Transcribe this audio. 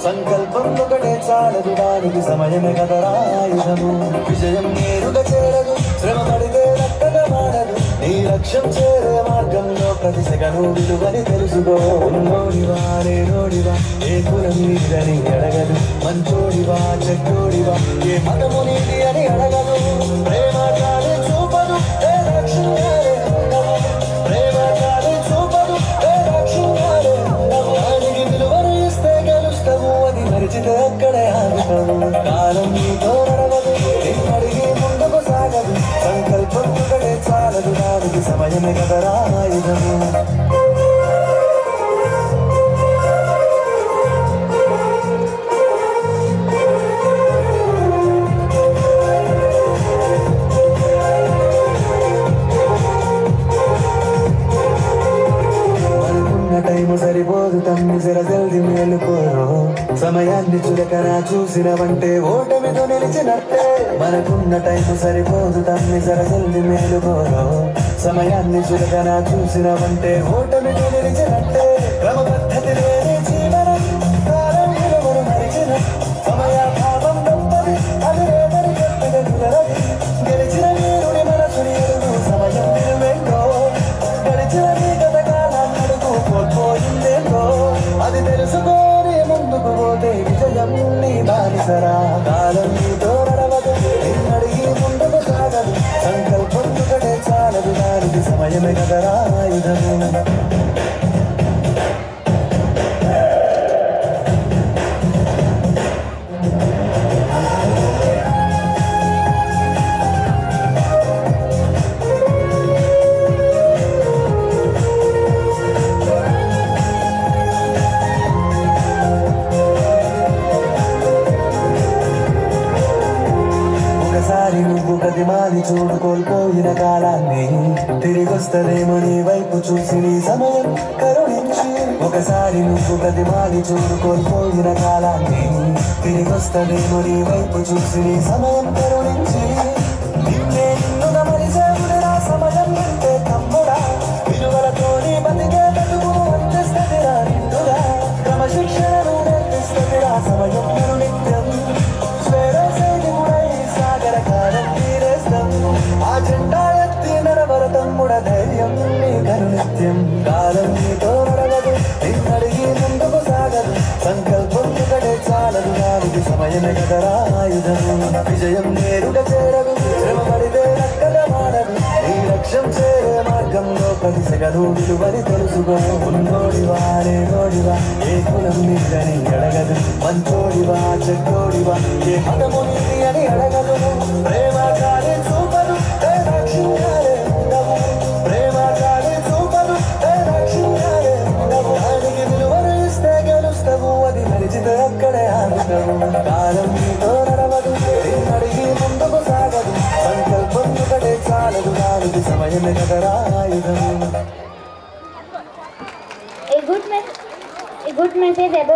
సంకల్పం ఒకటే చాలదు దానికి సమయమే కదరాయుధము విజయం నేరుగా చేరదు శ్రమ పడితే రక్కగా మారదు నీ లక్ష్యం చేరే మార్గంలో ప్రతి సెకను విలువని తెలుసుకో ఉన్నోడివా లేనోడివా ఏ కులం నీదని అడగదు మంచోడివా చెడ్డోడివా ఏ మతము నీది అని అడగదు ప్రేమ కాలే చూపదు ఏ లక్ష్యం కాలే ఉండవు ప్రేమ కాలే చూపదు ఏ లక్ష్యం కాలే ఉండవు దానికి విలువను ఇస్తే గెలుస్తావు అది మరిచితే అక్కడే ఆగుతావు కాలం నీతో నడవదు నిన్నడిగి ముందుకు సాగదు సంకల్పం ఒకటే చాలదు దానికి సమయమే కదరా ఆయుధము టైము సరిపోదు తమ్మి జర జల్ది మేలుకోరు సమయాన్ని చులకనా చూసినవంటే ఓటమితో నిలిచినట్టే మనకున్న టైము సరిపోదు తమ్మి జర జల్ది మేలుకోరు సమయాన్ని చులకనా చూసినవంటే ఓటమితో నిలిచినట్టే క్రమ పద్ధతి లేని జీవనం కాలం విలువను మరిచిన సమయాభావం గొప్పది అది రేపటి గొప్పగా కుదరది గెలిచిన వీరుడి మనసుని ఎరుగు సమయం విలువేంటో గడిచిన నీ గత కాలాన్ని అడుగు కోల్పోయిందేంటో అది తెలుసుకొని ముందుకు పోతే విజయం నీ బానిసరా కాలం నీతో నడవదు నిన్నడిగి ముందుకు సాగదు సంకల్పం ఒకటే చాలదు దానికి సమయమే కదరా ఆయుధము ఒకసారి నువ్వు ప్రతిమాని చూడు కోల్పోయిన కాలాన్ని తిరిగొస్తదేమో నీ వైపు చూసి నీ సమయం కరుణించి ఒకసారి నువ్వు ప్రతిమాని చూడు కోల్పోయిన కాలాన్ని తిరిగొస్తదేమో నీ వైపు చూసి నీ సమయం కరుణించి నిన్నే నిన్నుగా మరిసేవుడిరా సమయం నింటే తమ్ముడా విలువలతో నీ బతికే బతుకును అందిస్తదిరా నిండుగా క్రమశిక్షణను నేర్పిస్తదిరా సమయం నిత్యం ఆ జెండా ఎత్తి నడవర తమ్ముడ ధైర్యం నీ కరునిత్యం కాలం నీతో నడవదు నిన్నడిగి ముందుకు సాగదు సంకల్పం ఒకటే చాలదు దానికి సమయమే కదరా ఆయుధము విజయం నేరుగా చేరదు శ్రమ పడితే రక్కగా మారదు నీ లక్ష్యం చేరే మార్గంలో ప్రతి సెకను విలువని తెలుసుకో ఉన్నోడివా లేనోడివా ఏ కులం నీదని అడగదు మంచోడివా చెడ్డోడివా ఏ మతము నీది అని అడగదు ప్రేమ కాలే చూపదు ఏ లక్ష్యం కాలే ఉండవు ప్రేమ కాలే చూపదు ఏ లక్ష్యం కాలే ఉండవు దానికి విలువను ఇస్తే గెలుస్తావు అది మరిచితే అక్కడే ఆగుతావు కాలం నీతో నడవదు నిన్నడిగి ముందుకు సాగదు సంకల్పం ఒకటే చాలదు దానికి సమయమే కదరా ఆయుధము A good message about